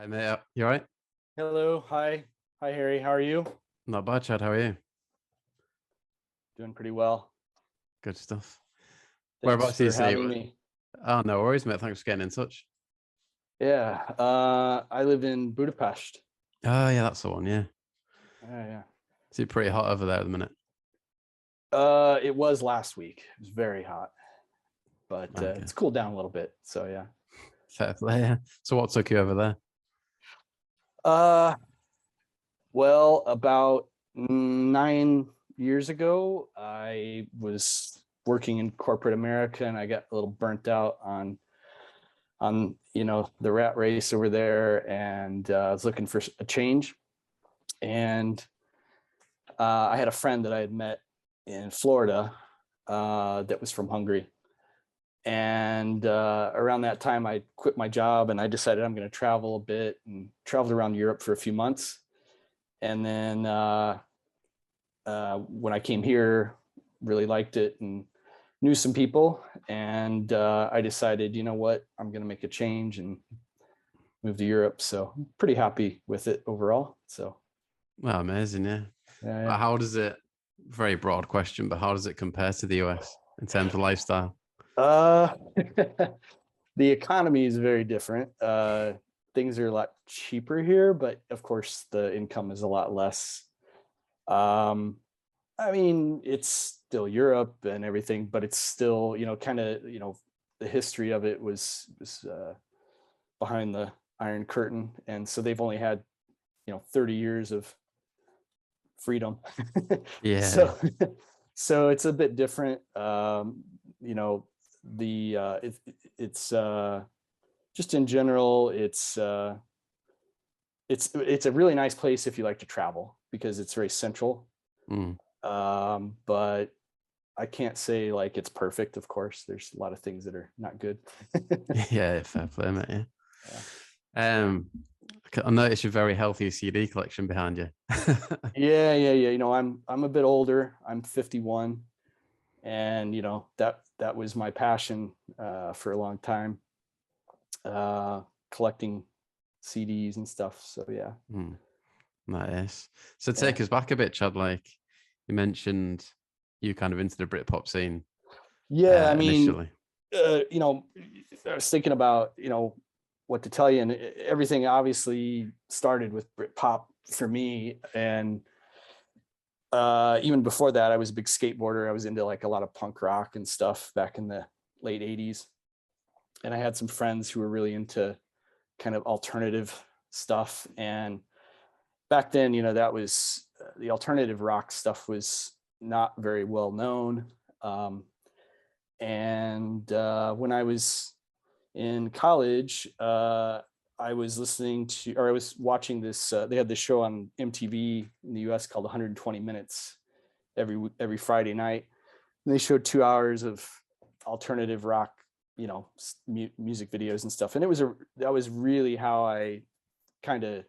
Hi, mate. You all right? Hello. Hi. Hi, Harry. How are you? Not bad, Chad. How are you? Doing pretty well. Good stuff. Thanks Whereabouts do you for say? having me. Oh, no worries, mate. Thanks for getting in touch. Yeah. I live in Budapest. Oh, yeah, that's the one. Yeah. Yeah. Is it pretty hot over there at the minute? It was last week. It was very hot, but Okay. it's cooled down a little bit. So yeah. Fair play. Yeah. So, what took you over there? Uh, well, about 9 years ago, I was working in corporate America, and I got a little burnt out on the rat race over there, and I was looking for a change. And I had a friend that I had met in Florida that was from Hungary. And around that time, I quit my job and I decided I'm going to travel a bit, and traveled around Europe for a few months. And then when I came here, really liked it and knew some people. And I decided, you know what, I'm going to make a change and move to Europe. So I'm pretty happy with it overall. So Well, amazing. Yeah. yeah. How does it, very broad question, but how does it compare to the US in terms of lifestyle? Uh, the economy is very different. Things are a lot cheaper here, but of course the income is a lot less. Um, I mean, it's still Europe and everything, but it's still, kind of, the history of it was behind the Iron Curtain, and so they've only had 30 years of freedom. Yeah. so so it's a bit different. You know, the it's just in general, it's a really nice place if you like to travel because it's very central. Mm. But I can't say like it's perfect. Of course, there's a lot of things that are not good. Yeah. Fair play, mate. Yeah. Yeah. I noticed your very healthy CD collection behind you. Yeah. I'm a bit older. I'm 51, and that was my passion for a long time, uh, collecting CDs and stuff. So yeah, Hmm. Nice. So yeah, take us back a bit, Chad. Like you mentioned, you kind of into the Britpop scene yeah. I mean, initially. I was thinking about what to tell you, and everything obviously started with Britpop for me, and even before that, I was a big skateboarder. I was into like a lot of punk rock and stuff back in the late '80s, and I had some friends who were really into kind of alternative stuff. And back then, that was the alternative rock stuff was not very well known. Um, and when I was in college, I was listening to, or I was watching this. They had this show on MTV in the US called 120 Minutes every Friday night. And they showed 2 hours of alternative rock, music videos and stuff. And that was really how I kind of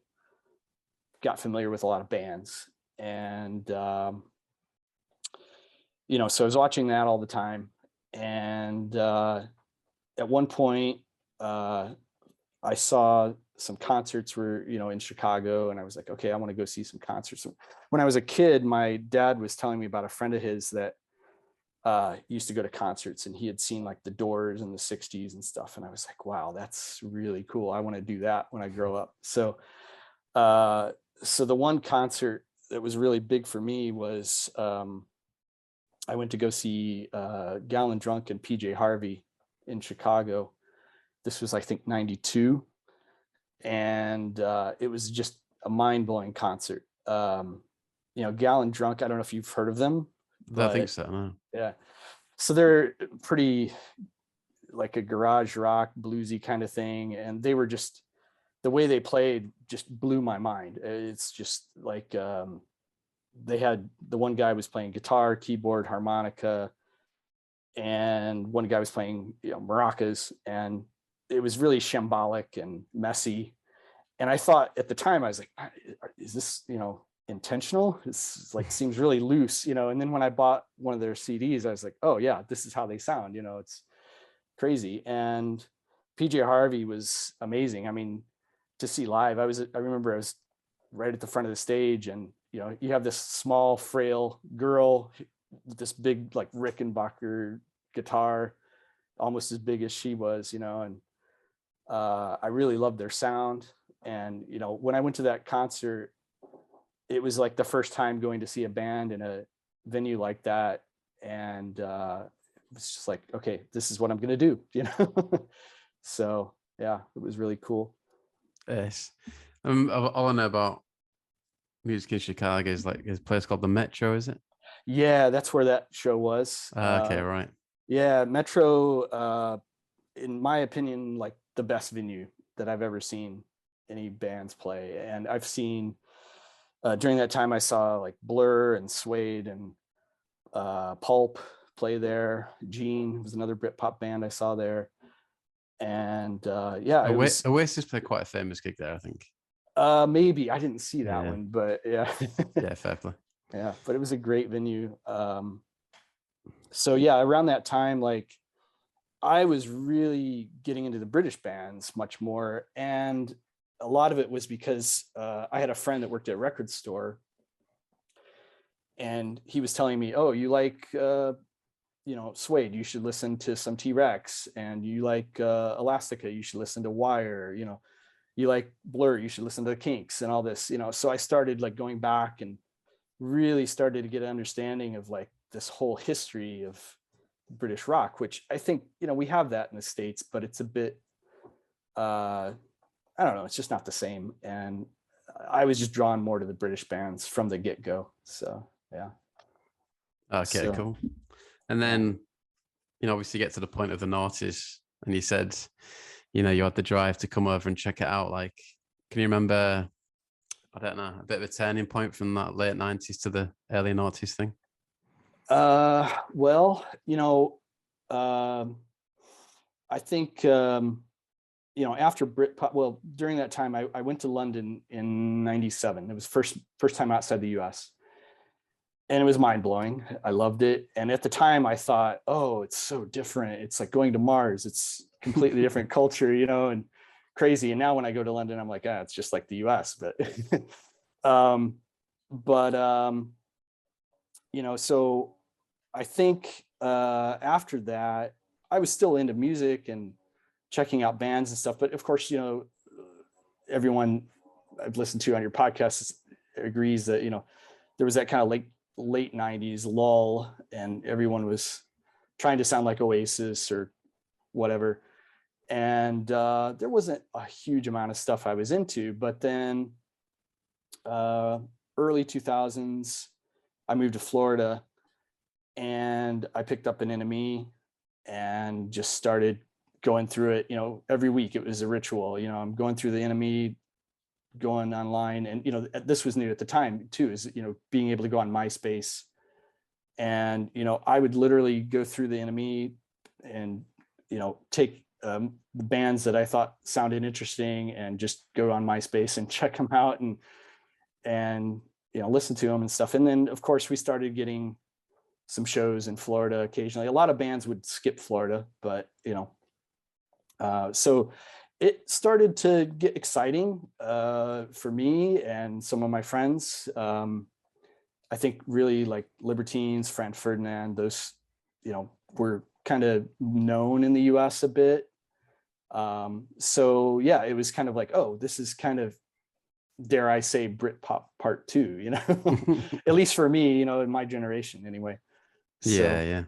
got familiar with a lot of bands. And so I was watching that all the time. And at one point, uh, I saw some concerts were, in Chicago, and I was like, okay, I want to go see some concerts. When I was a kid, my dad was telling me about a friend of his that used to go to concerts, and he had seen like the Doors in the 60s and stuff. And I was like, wow, that's really cool. I want to do that when I grow up. Uh, so the one concert that was really big for me was I went to go see Gallon Drunk and PJ Harvey in Chicago. This was, I think, 92. And it was just a mind-blowing concert. Gallon Drunk, I don't know if you've heard of them, I don't think but so. No. yeah. So they're pretty like a garage rock, bluesy kind of thing. And they were just, the way they played just blew my mind. It's just like they had, the one guy was playing guitar, keyboard, harmonica, and one guy was playing maracas, and it was really shambolic and messy. And I thought at the time, I was like, is this intentional? This like seems really loose, and then when I bought one of their CDs, I was like, oh yeah, this is how they sound. It's crazy. And PJ Harvey was amazing. I mean, to see live. I remember I was right at the front of the stage, and you have this small, frail girl with this big like Rickenbacker guitar, almost as big as she was, and I really loved their sound. And when I went to that concert, it was like the first time going to see a band in a venue like that, and it was just like, okay, this is what I'm gonna do, So yeah, it was really cool. Yes. All I know about music in Chicago is like this place called the Metro, is it? Yeah, that's where that show was. Okay, right. Yeah, Metro, in my opinion, like the best venue that I've ever seen any bands play. And I've seen during that time, I saw like Blur and Suede and Pulp play there. Gene was another Britpop band I saw there. And yeah, it was Oasis played quite a famous gig there, I think. maybe I didn't see that one, but yeah. Yeah, fair play. Yeah, but it was a great venue. So yeah, around that time, like I was really getting into the British bands much more. And a lot of it was because I had a friend that worked at a record store, and he was telling me, oh, you like Suede, you should listen to some T-Rex, and you like Elastica, you should listen to Wire, you like Blur, you should listen to the Kinks and all this, so I started like going back and really started to get an understanding of like this whole history of British rock, which I think we have that in the States, but it's a bit I don't know, it's just not the same. And I was just drawn more to the British bands from the get-go. So yeah. Okay, cool. And then obviously get to the point of the noughties, and you said you had the drive to come over and check it out. Like, can you remember, I don't know, a bit of a turning point from that late 90s to the early noughties thing? Well, I think after Britpop, well, during that time I went to London in 97. It was first time outside the US, and it was mind-blowing. I loved it. And at the time I thought, oh, it's so different, it's like going to Mars, it's completely different culture, and crazy. And now when I go to London, I'm like, it's just like the US. But so I think after that I was still into music and checking out bands and stuff. But of course, everyone I've listened to on your podcast agrees that, there was that kind of late 90s lull, and everyone was trying to sound like Oasis or whatever. And there wasn't a huge amount of stuff I was into. But then early 2000s, I moved to Florida, and I picked up an NME and just started going through it. Every week it was a ritual. I'm going through the NME, going online, and this was new at the time too, is being able to go on MySpace, and I would literally go through the NME and take the bands that I thought sounded interesting and just go on MySpace and check them out and listen to them and stuff. And then of course we started getting some shows in Florida occasionally. A lot of bands would skip Florida, but so it started to get exciting for me and some of my friends. I think really like Libertines, Franz Ferdinand, those were kind of known in the US a bit. So yeah, it was kind of like, oh, this is kind of, dare I say, Britpop part 2, at least for me, in my generation anyway. So, yeah.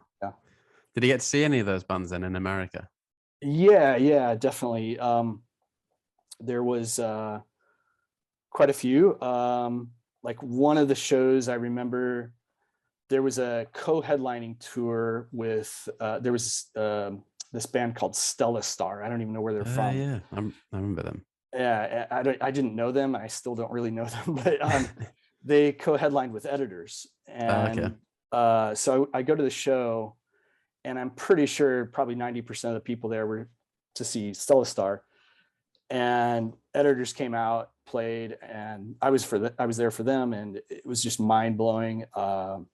Did you get to see any of those bands then in America? Yeah, definitely. There was quite a few. Like one of the shows I remember, there was a co-headlining tour with there was this band called Stella Star. I don't even know where they're from. Yeah, I remember them. Yeah, I didn't know them. I still don't really know them, but they co-headlined with Editors. And so I go to the show, and I'm pretty sure probably 90% of the people there were to see Stella Star. And Editors came out, played, and I was there for them, and it was just mind-blowing. And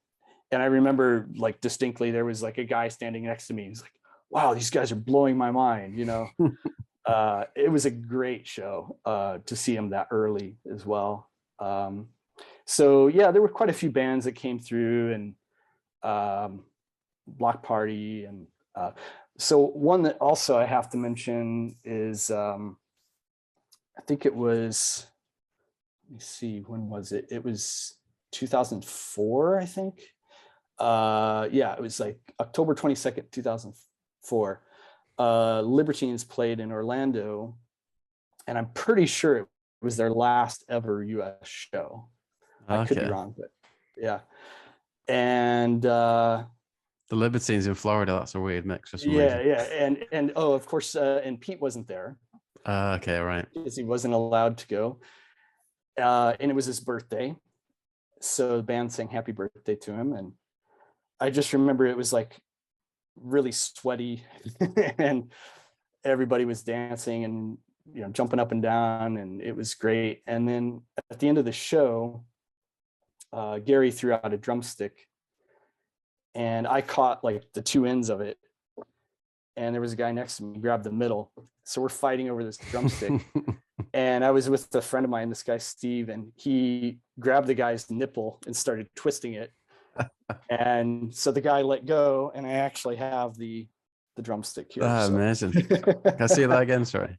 I remember like distinctly, there was like a guy standing next to me. He's like, wow, these guys are blowing my mind, It was a great show to see him that early as well. So yeah, there were quite a few bands that came through, and Block Party, and so one that also I have to mention is I think it was, let me see, when was it? It was 2004, I think. Yeah, it was like October 22nd, 2004. Libertines played in Orlando, and I'm pretty sure it was their last ever US show. I could be wrong, but yeah. And the Libertines in Florida, that's a weird mix for some yeah, reason. yeah. And oh, of course, and Pete wasn't there. Okay, right. Because he wasn't allowed to go. And it was his birthday. So the band sang happy birthday to him. And I just remember it was like really sweaty and everybody was dancing and, you know, jumping up and down, and it was great. And then at the end of the show, Gary threw out a drumstick, and I caught like the two ends of it. And there was a guy next to me, grabbed the middle. So we're fighting over this drumstick. And I was with a friend of mine, this guy, Steve, and he grabbed the guy's nipple and started twisting it. And so the guy let go, and I actually have the drumstick here. Oh, so. Amazing. Can I see that again? Sorry.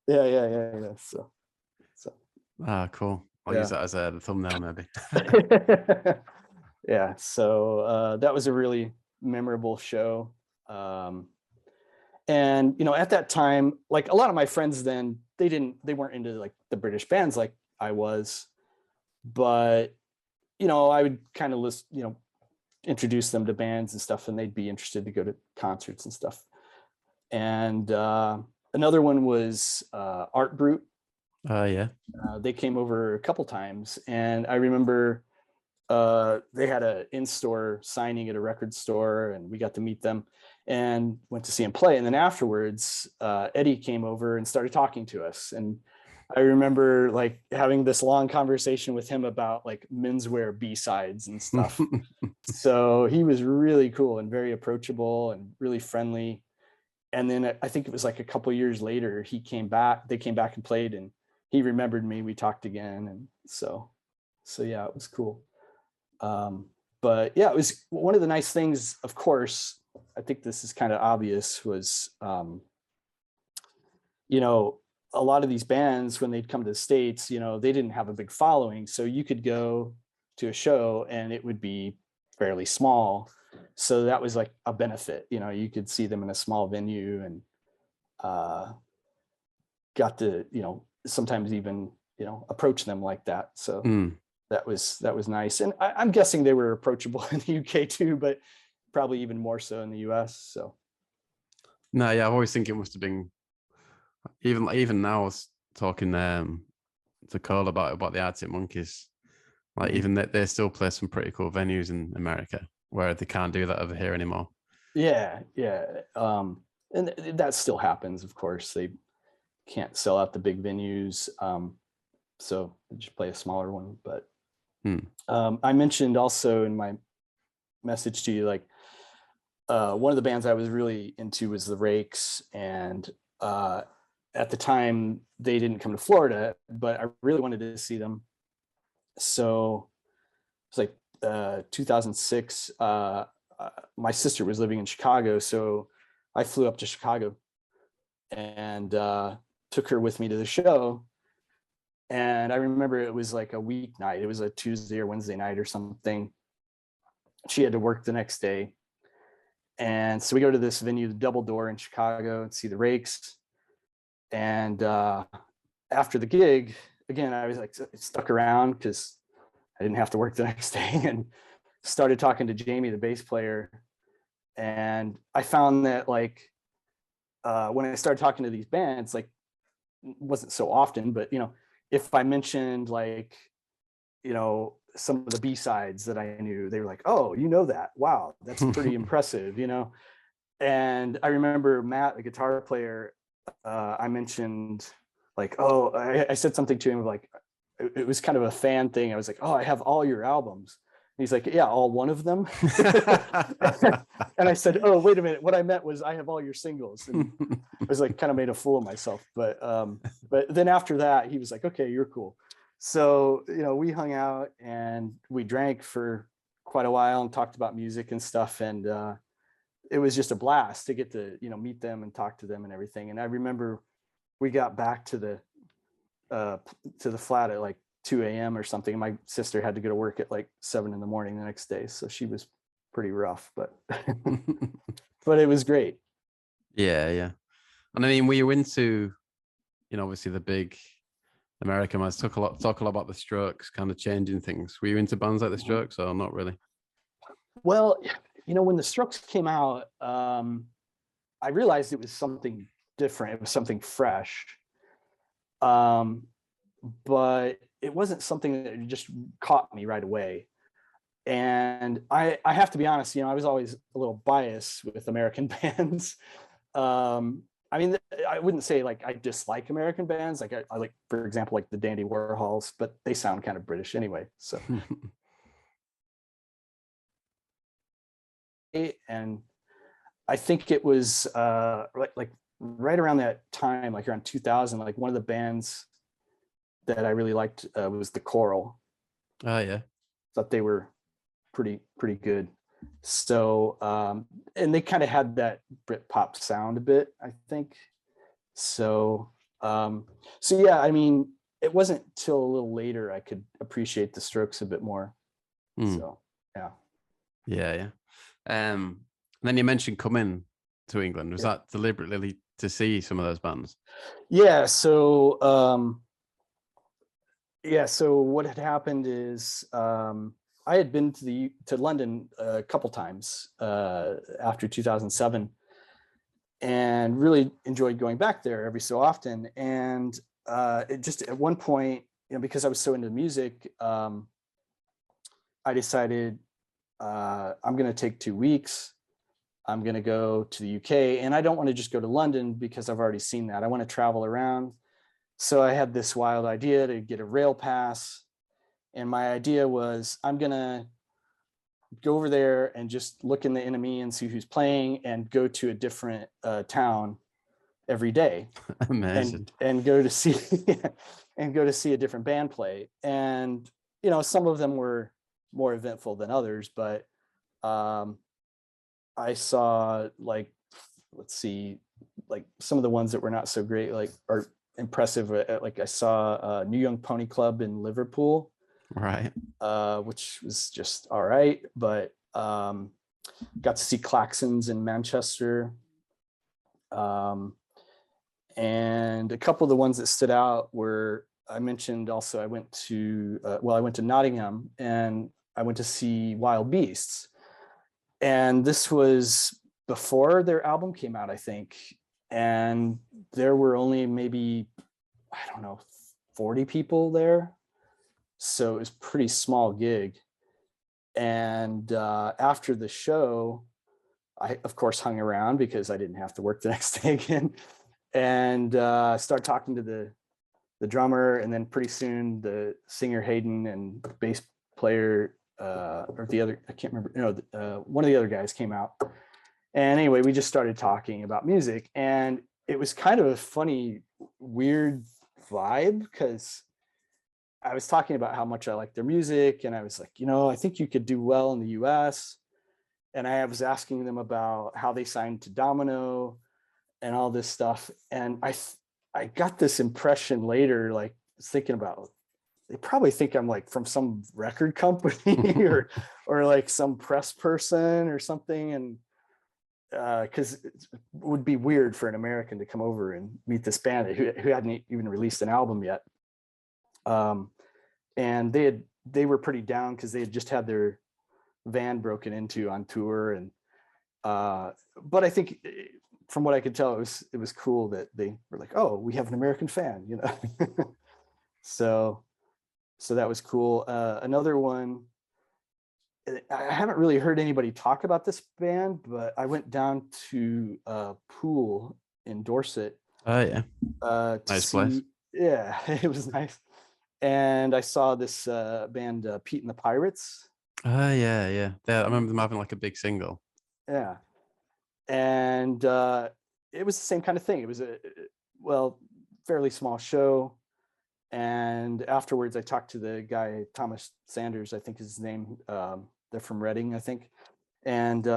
Yeah. So. Cool. I'll use that as the thumbnail, maybe. Yeah. So that was a really memorable show. And, you know, at that time, like a lot of my friends then, they weren't into like the British bands like I was, but, you know, I would kind of introduce them to bands and stuff, and they'd be interested to go to concerts and stuff. And another one was Art Brute. Yeah. They came over a couple times, and I remember they had an in-store signing at a record store, and we got to meet them and went to see him play. And then afterwards, Eddie came over and started talking to us. And I remember like having this long conversation with him about like menswear B-sides and stuff. So he was really cool and very approachable and really friendly. And then I think it was like a couple years later, they came back and played, and he remembered me. We talked again. And so yeah, it was cool. But yeah, it was one of the nice things, of course, I think this is kind of obvious, was, you know, a lot of these bands, when they'd come to the States, you know, they didn't have a big following. So you could go to a show and it would be fairly small. So that was like a benefit, you know, you could see them in a small venue, and got to, you know, sometimes even, you know, approach them like that. So that was nice. And I'm guessing they were approachable in the UK too, but probably even more so in the US. So no, yeah, I always think it must have been, even now I was talking to Cole about the Arctic Monkeys, like even they still play some pretty cool venues in America where they can't do that over here anymore. Yeah. And that still happens, of course. They can't sell out the big venues, so they just play a smaller one. But I mentioned also in my message to you, like one of the bands I was really into was the Rakes, and at the time they didn't come to Florida, but I really wanted to see them. So it's like 2006. My sister was living in Chicago, so I flew up to Chicago and took her with me to the show. And I remember it was like a weeknight. It was a Tuesday or Wednesday night or something. She had to work the next day. And so we go to this venue, the Double Door in Chicago, and see the Rakes. And after the gig, again, I was like stuck around because I didn't have to work the next day, and started talking to Jamie, the bass player. And I found that like when I started talking to these bands, like wasn't so often, but, you know, if I mentioned like, you know, some of the B-sides that I knew, they were like, oh, you know that, wow, that's pretty impressive, you know. And I remember Matt, the guitar player, I mentioned like, oh, I said something to him like, it was kind of a fan thing. I was like, oh, I have all your albums. He's like, yeah, all one of them. And I said, oh, wait a minute. What I meant was I have all your singles. And I was like, kind of made a fool of myself. But then after that, he was like, okay, you're cool. So, we hung out and we drank for quite a while and talked about music and stuff. And it was just a blast to get to, meet them and talk to them and everything. And I remember we got back to the flat at like 2 a.m. or something. My sister had to go to work at like 7 a.m. the next day. So she was pretty rough, but but it was great. Yeah. And I mean, were you into, obviously the big American bands, talk a lot about the Strokes kind of changing things. Were you into bands like the Strokes or not really? Well, when the Strokes came out, I realized it was something different. It was something fresh. But it wasn't something that just caught me right away. And I have to be honest, I was always a little biased with American bands. I mean, I wouldn't say like I dislike American bands. Like I like, for example, like the Dandy Warhols, but they sound kind of British anyway. So, and I think it was like right around that time, like around 2000, like one of the bands that I really liked was the Coral. Oh yeah, thought they were pretty good. So and they kind of had that Britpop sound a bit, I think. So yeah, I mean, it wasn't till a little later I could appreciate the Strokes a bit more. So yeah. And then you mentioned coming to England. Was that deliberately to see some of those bands? Yeah. So so what had happened is I had been to London a couple times after 2007, and really enjoyed going back there every so often. And it just at one point, because I was so into music, I decided I'm going to take 2 weeks. I'm going to go to the UK, and I don't want to just go to London because I've already seen that. I want to travel around. So I had this wild idea to get a rail pass. And my idea was I'm going to go over there and just look in the NME and see who's playing and go to a different town every day. Amazing. And go to see a different band play. And, some of them were more eventful than others, but I saw like, let's see, like some of the ones that were not so great, like, are impressive. Like I saw New Young Pony Club in Liverpool, right, which was just all right, but got to see Claxons in Manchester, and a couple of the ones that stood out were, I mentioned also I went to Nottingham, and I went to see Wild Beasts, and this was before their album came out, I think. And there were only maybe, I don't know, 40 people there. So it was a pretty small gig. And after the show, I, of course, hung around because I didn't have to work the next day again. And started talking to the drummer. And then pretty soon the singer Hayden and bass player, or the other, I can't remember, one of the other guys came out. And anyway, we just started talking about music, and it was kind of a funny, weird vibe, because I was talking about how much I like their music, and I was like, I think you could do well in the US. And I was asking them about how they signed to Domino and all this stuff. And I got this impression later, like thinking about, they probably think I'm like from some record company or like some press person or something. And because it would be weird for an American to come over and meet this band who hadn't even released an album yet. And they were pretty down because they had just had their van broken into on tour. And but I think from what I could tell, it was cool that they were like, oh, we have an American fan, so that was cool. Another one, I haven't really heard anybody talk about this band, but I went down to Poole in Dorset. Oh yeah, nice place. Yeah, it was nice. And I saw this band, Pete and the Pirates. Yeah. I remember them having like a big single. Yeah. And it was the same kind of thing. It was well, fairly small show. And afterwards, I talked to the guy, Thomas Sanders, I think is his name. They're from Reading, I think. And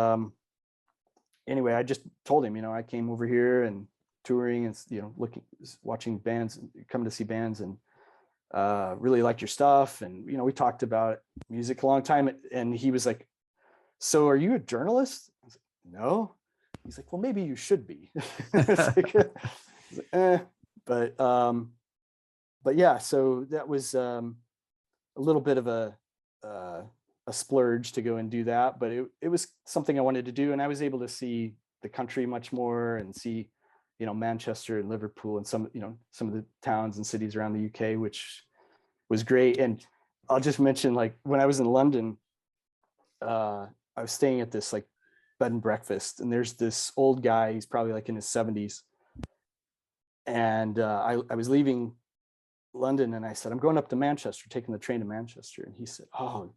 anyway, I just told him, I came over here and touring and, watching bands, coming to see bands, and really liked your stuff. And, we talked about music a long time. And he was like, so are you a journalist? I was like, no. He's like, well, maybe you should be. But yeah, so that was a little bit of a splurge to go and do that, but it was something I wanted to do, and I was able to see the country much more and see, Manchester and Liverpool and some of the towns and cities around the UK, which was great. And I'll just mention, like, when I was in London, I was staying at this like bed and breakfast, and there's this old guy, he's probably like in his 70s, and I was leaving London, and I said, I'm going up to Manchester, taking the train to Manchester. And he said, oh,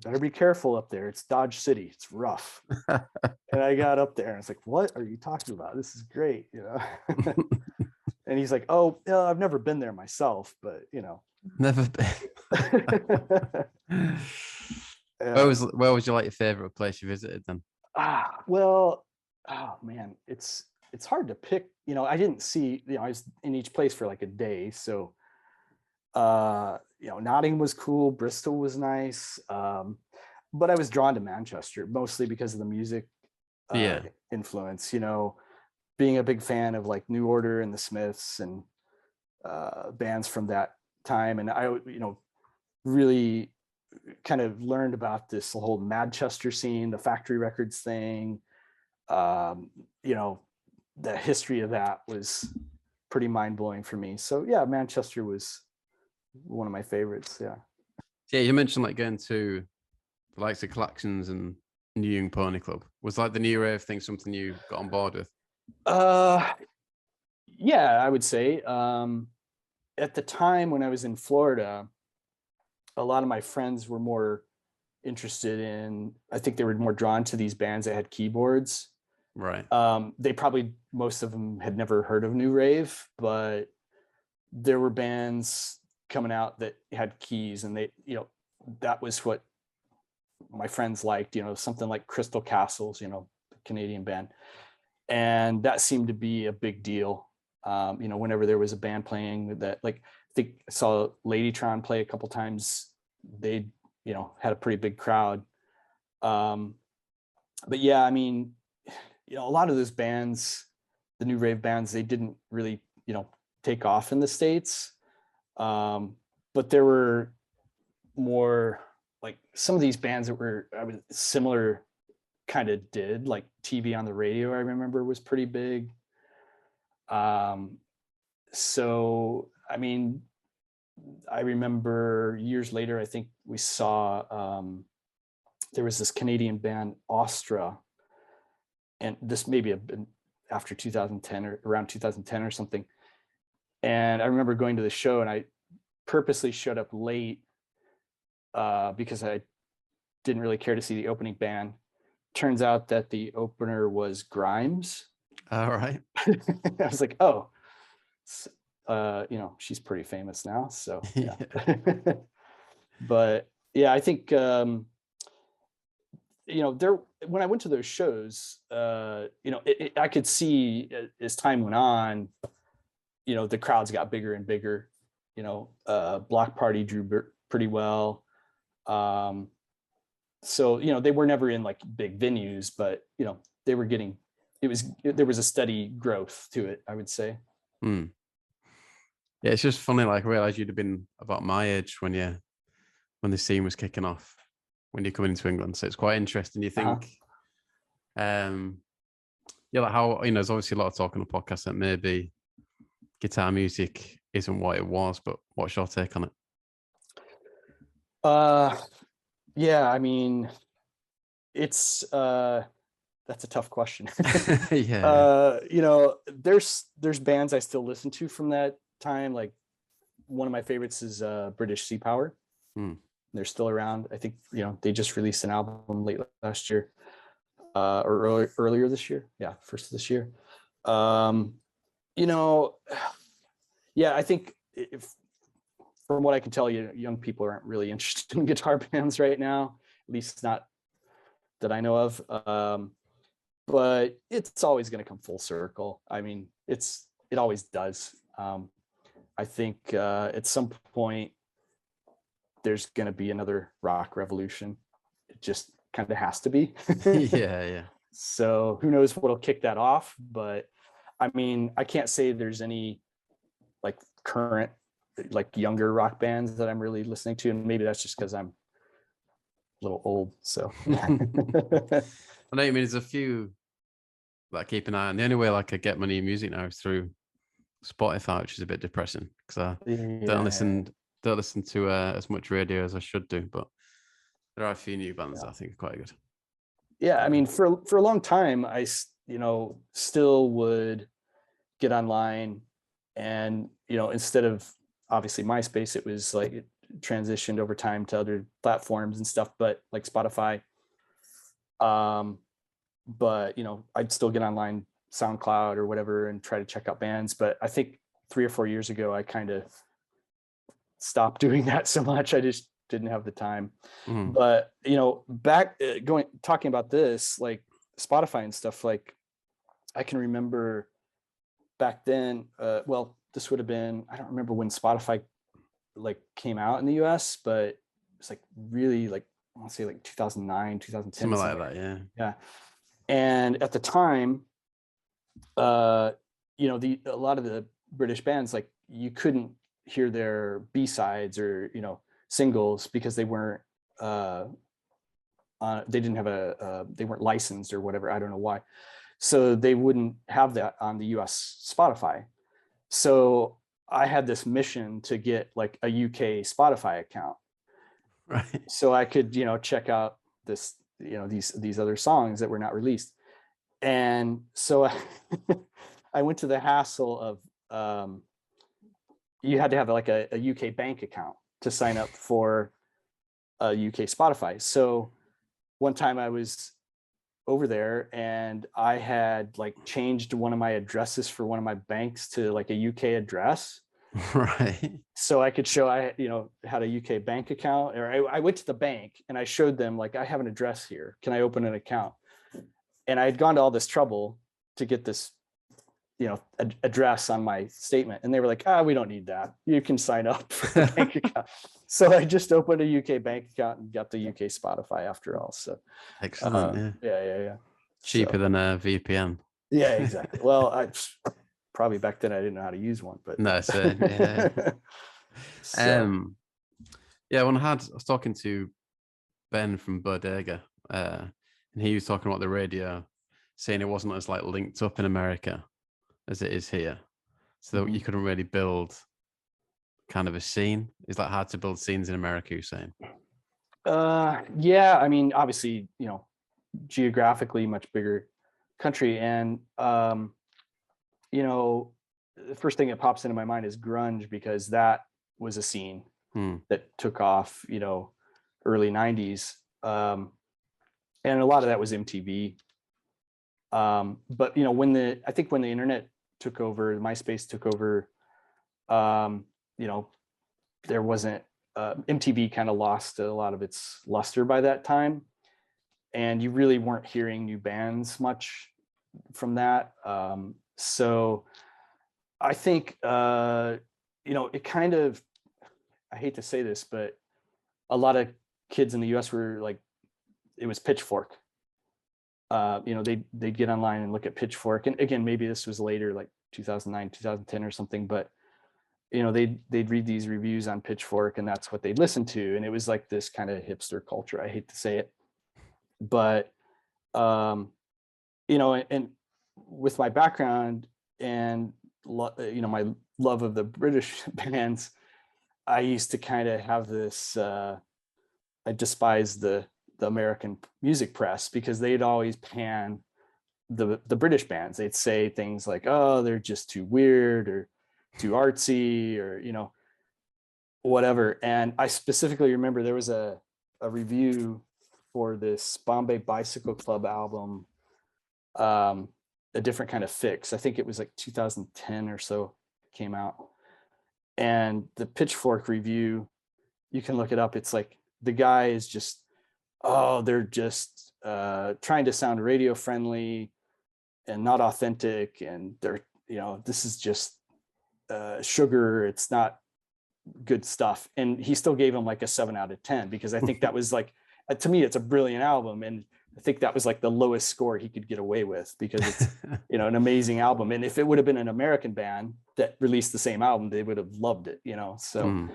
better be careful up there. It's Dodge City. It's rough. And I got up there and I was like, what are you talking about? This is great. And he's like, oh, I've never been there myself, but Never been. Where was your like your favorite place you visited then? Well, oh man, it's hard to pick. I didn't see, I was in each place for like a day. So Nottingham was cool, Bristol was nice, but I was drawn to Manchester mostly because of the music influence. Being a big fan of like New Order and the Smiths and bands from that time, and I really kind of learned about this whole Manchester scene, the Factory Records thing. The history of that was pretty mind-blowing for me. So yeah, Manchester was one of my favorites. Yeah, you mentioned like going to the likes of Collections and New Young Pony Club. Was like the new rave thing something you got on board with? Yeah, I would say at the time when I was in Florida, a lot of my friends were more interested in, I think they were more drawn to these bands that had keyboards. Right. They probably, most of them had never heard of new rave, but there were bands coming out that had keys, and they, that was what my friends liked, something like Crystal Castles, Canadian band. And that seemed to be a big deal. Whenever there was a band playing that, like, I think I saw Ladytron play a couple times. They, had a pretty big crowd. But yeah, I mean, a lot of those bands, the new rave bands, they didn't really, take off in the States. But there were more like some of these bands that were similar kind of did, like TV on the Radio, I remember, was pretty big. So, I mean, I remember years later, I think we saw, there was this Canadian band, Ostra, and this maybe have been after 2010 or around 2010 or something. And I remember going to the show, and I purposely showed up late because I didn't really care to see the opening band. Turns out that the opener was Grimes. All right. I was like, oh, she's pretty famous now. So yeah. But yeah, I think when I went to those shows, I could see as time went on, the crowds got bigger and bigger. Block Party drew pretty well. So, they were never in like big venues, but, they were getting, there was a steady growth to it, I would say. Yeah, it's just funny. Like, I realized you'd have been about my age when the scene was kicking off, when you're coming into England. So it's quite interesting. You think, like how, there's obviously a lot of talk on the podcast that maybe guitar music isn't what it was, but what's your take on it? Yeah, I mean, it's that's a tough question. Yeah. There's bands I still listen to from that time. Like, one of my favorites is British Sea Power. They're still around. I think, they just released an album late last year, or earlier this year. Yeah, first of this year. Yeah, I think if, from what I can tell you, young people aren't really interested in guitar bands right now, at least not that I know of. But it's always going to come full circle. I mean, it always does. I think at some point there's going to be another rock revolution. It just kind of has to be. Yeah. So who knows what'll kick that off? But I mean, I can't say there's any like current, like younger rock bands that I'm really listening to, and maybe that's just because I'm a little old. So I know what you mean. There's a few that I keep an eye on. The only way like I get my new music now is through Spotify, which is a bit depressing because I don't listen to as much radio as I should do. But there are a few new bands that I think are quite good. Yeah, I mean, for a long time, I still would get online, and instead of obviously MySpace, it was like it transitioned over time to other platforms and stuff, but like Spotify. But I'd still get online, SoundCloud or whatever, and try to check out bands. But I think 3 or 4 years ago, I kind of stopped doing that so much. I just didn't have the time. But back talking about this, like Spotify and stuff, like I can remember back then, well, this would have been, I don't remember when Spotify like came out in the US, but it's like really like, I want to say like 2009, 2010. Something like that, yeah. Yeah. And at the time, a lot of the British bands, like you couldn't hear their B-sides or, singles because they weren't, they didn't have they weren't licensed or whatever. I don't know why. So they wouldn't have that on the US Spotify. So I had this mission to get like a UK Spotify account. Right. So I could, check out this, these other songs that were not released. And so I went to the hassle of, you had to have like a UK bank account to sign up for a UK Spotify. So one time I was over there and I had like changed one of my addresses for one of my banks to like a UK address. Right. So I could show I had a UK bank account, or I went to the bank and I showed them like, I have an address here. Can I open an account? And I had gone to all this trouble to get this, address on my statement. And they were like, we don't need that. You can sign up for the bank account. So I just opened a UK bank account and got the UK Spotify after all. So excellent. Yeah. Cheaper than a VPN. Yeah, exactly. Well, I probably back then I didn't know how to use one, but no, same. Yeah. When I was talking to Ben from Bodega, and he was talking about the radio, saying it wasn't as like linked up in America as it is here, so you couldn't really build kind of a scene. It's like hard to build scenes in America, you're saying? Yeah, I mean, obviously, geographically much bigger country, and the first thing that pops into my mind is grunge, because that was a scene that took off, early 90s. And a lot of that was MTV. But when the internet took over, MySpace took over, there wasn't, MTV kind of lost a lot of its luster by that time. And you really weren't hearing new bands much from that. So I think, it kind of, I hate to say this, but a lot of kids in the US were like, it was Pitchfork. They'd get online and look at Pitchfork. And again, maybe this was later, like 2009, 2010 or something, but they'd read these reviews on Pitchfork and that's what they'd listen to. And it was like this kind of hipster culture. I hate to say it, but, and with my background and, my love of the British bands, I used to kind of have this, I despise the American music press, because they'd always pan the British bands. They'd say things like, oh, they're just too weird or too artsy, or, whatever. And I specifically remember there was a review for this Bombay Bicycle Club album, A Different Kind of Fix. I think it was like 2010 or so it came out. And the Pitchfork review, you can look it up. It's like the guy is just, oh, they're just trying to sound radio friendly and not authentic. And they're, this is just sugar. It's not good stuff. And he still gave him like a 7 out of 10, because I think that was like, to me, it's a brilliant album. And I think that was like the lowest score he could get away with, because it's, an amazing album. And if it would have been an American band that released the same album, they would have loved it, so,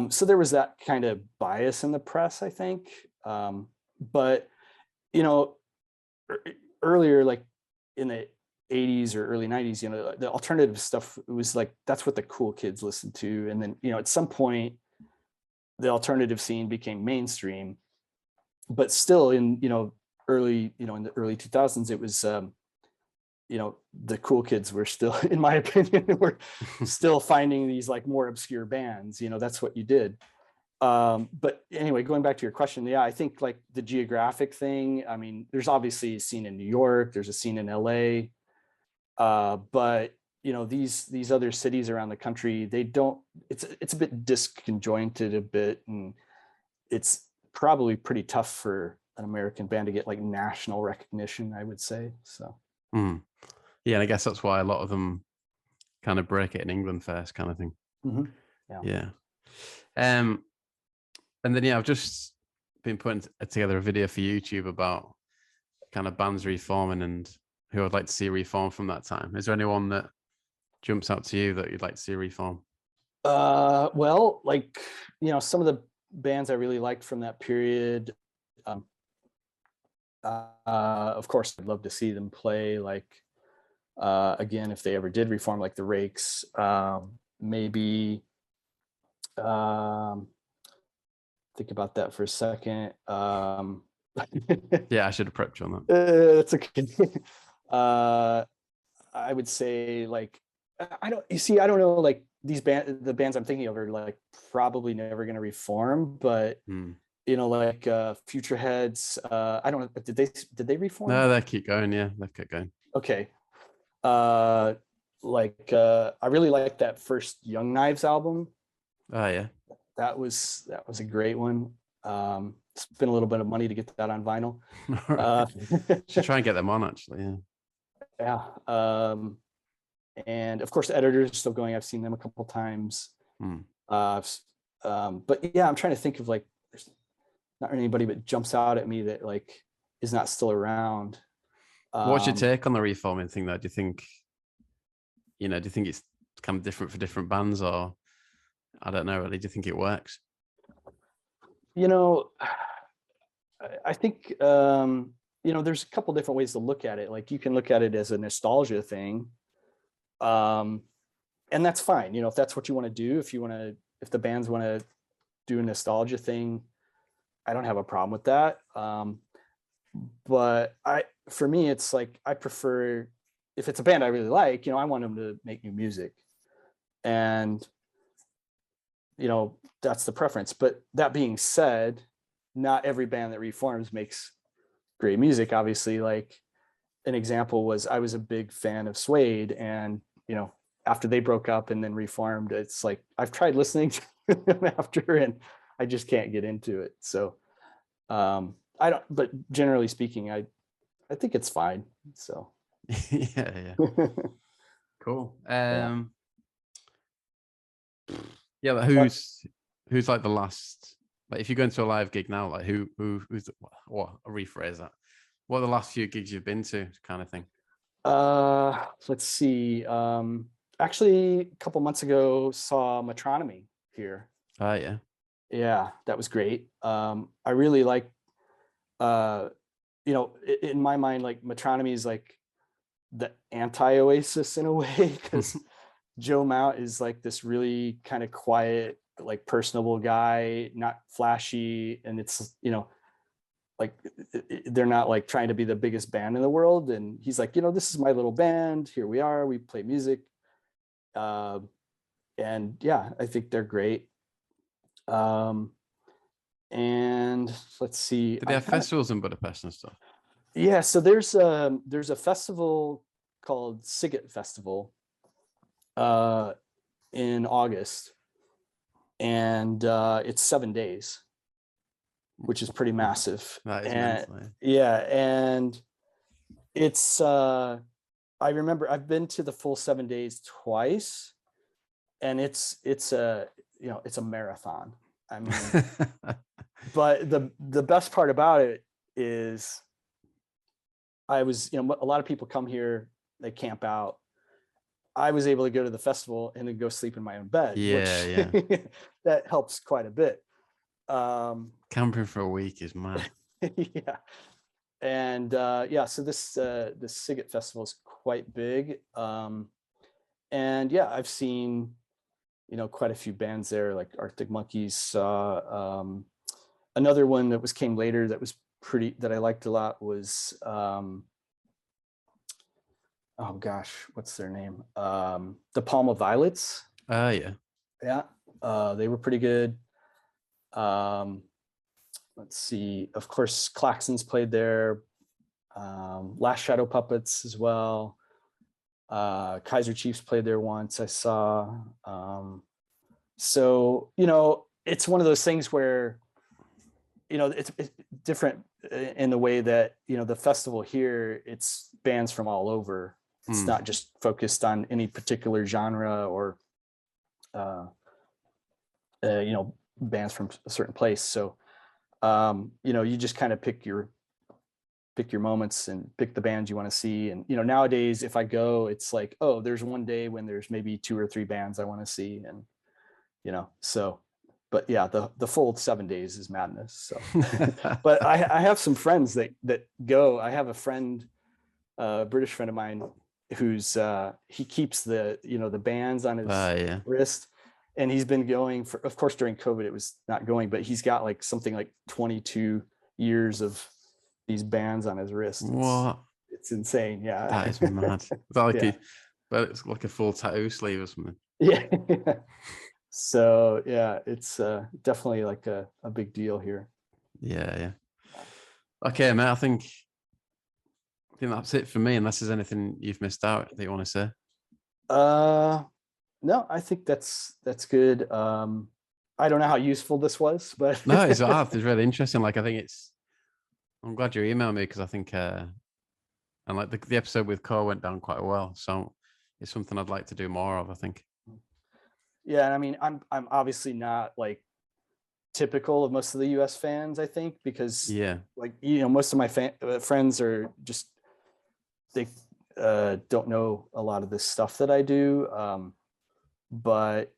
so there was that kind of bias in the press, I think. But, earlier, like in the 80s or early 90s, the alternative stuff, it was like, that's what the cool kids listened to. And then, at some point, the alternative scene became mainstream, but still in, early, in the early 2000s, it was, the cool kids were still, in my opinion, were still finding these like more obscure bands, that's what you did. But anyway, going back to your question, yeah, I think like the geographic thing, I mean, there's obviously a scene in New York, there's a scene in LA, but these other cities around the country, they don't, it's a bit disconjointed a bit, and it's probably pretty tough for an American band to get like national recognition, I would say. So yeah, and I guess that's why a lot of them kind of break it in England first, kind of thing. Yeah. And then I've just been putting together a video for YouTube about kind of bands reforming and who I'd like to see reform from that time. Is there anyone that jumps out to you that you'd like to see reform? Well, like, some of the bands I really liked from that period, of course, I'd love to see them play, like, again, if they ever did reform, like the Rakes, maybe, think about that for a second. Yeah, I should have prepped you on that. It's okay. I would say, like, I don't know, like the bands I'm thinking of are like probably never going to reform, but like Future Heads, I don't know, did they reform? No, they keep going. Yeah, they keep going. Okay. Like I really liked that first Young Knives album. Oh yeah, that was a great one. Spent a little bit of money to get that on vinyl. Should try and get them on, actually. Yeah. And of course, Editors are still going. I've seen them a couple times. But yeah, I'm trying to think of like, there's not anybody but jumps out at me that like is not still around. What's your take on the reforming thing though? Do you think it's kind of different for different bands, or I don't know really, do you think it works? I think there's a couple different ways to look at it. Like, you can look at it as a nostalgia thing, and that's fine. If that's what you want to do, if the bands want to do a nostalgia thing, I don't have a problem with that. But for me, it's like, I prefer, if it's a band I really like, I want them to make new music, and that's the preference. But that being said, not every band that reforms makes great music. Obviously, like an example was, I was a big fan of Suede, and after they broke up and then reformed, it's like I've tried listening to them after, and I just can't get into it. So I don't, but generally speaking, I think it's fine. So yeah. Cool. Yeah, but who's like the last, like, if you go into a live gig now, like who's what, a rephrase that, what are the last few gigs you've been to, kind of thing? Let's see. Actually, a couple months ago, saw Metronomy here. Yeah, that was great. I really like, in my mind, like Metronomy is like the anti-Oasis in a way, because Joe Mount is like this really kind of quiet, like personable guy, not flashy, and it's like they're not like trying to be the biggest band in the world, and he's like, this is my little band, here we are, we play music, and yeah, I think they're great. Um, and let's see. Do they have festivals in Budapest and stuff? Yeah, so there's a festival called Siget Festival in August, and it's 7 days, which is pretty massive. That is and mental, yeah, and it's I remember I've been to the full 7 days twice, and it's a it's a marathon. I mean, but the best part about it is I was, a lot of people come here, they camp out. I was able to go to the festival and then go sleep in my own bed, Yeah, which that helps quite a bit. Camping for a week is mad. Yeah. And yeah, so this Siget Festival is quite big. And yeah, I've seen, quite a few bands there, like Arctic Monkeys. Another one that came later that was that I liked a lot was oh gosh, what's their name? The Palma Violets. Oh yeah. Yeah. They were pretty good. Let's see, of course, Klaxons played there. Last Shadow Puppets as well. Kaiser Chiefs played there once, I saw. So, it's one of those things where, it's different in the way that, the festival here, it's bands from all over. It's not just focused on any particular genre or, bands from a certain place. So, you just kind of pick your moments and pick the bands you want to see. And, nowadays, if I go, it's like, oh, there's one day when there's maybe 2 or 3 bands I want to see. And, so, but yeah, the full 7 days is madness. So, but I have some friends that go. I have a friend, a British friend of mine, who's he keeps the bands on his wrist, and he's been going for, of course, during COVID it was not going, but he's got like something like 22 years of these bands on his wrist. What? It's insane. Yeah, that is mad. Is that like but it's like a full tattoo sleeve or something? Yeah. So yeah, it's definitely like a big deal here. Yeah. Okay, mate. I think that's it for me, unless there's anything you've missed out that you want to say. No, I think that's good. I don't know how useful this was, but no, it's really interesting. Like, I think I'm glad you emailed me, because I think and like the episode with Cole went down quite well, so it's something I'd like to do more of, I think. Yeah, and I mean, I'm obviously not like typical of most of the US fans, I think, because like, most of my friends are just, they don't know a lot of this stuff that I do. But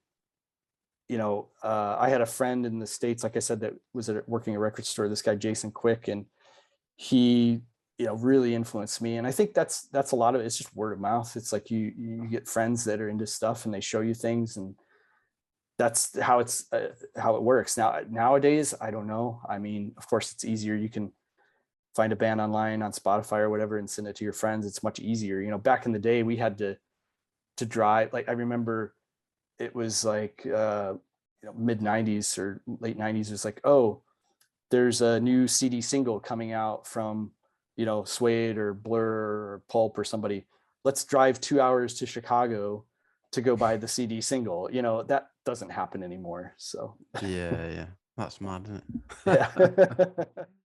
I had a friend in the States, like I said, that was working a record store, this guy Jason Quick, and he really influenced me. And I think that's a lot of it's just word of mouth. It's like you get friends that are into stuff and they show you things, and that's how how it works. Nowadays, I don't know. I mean, of course, it's easier. You can find a band online on Spotify or whatever and send it to your friends. It's much easier. Back in the day, we had to drive. Like, I remember it was like mid 90s or late 90s. It was like, oh, there's a new CD single coming out from Suede or Blur or Pulp or somebody. Let's drive 2 hours to Chicago to go buy the CD single. That doesn't happen anymore. So yeah, that's mad, isn't it? Yeah.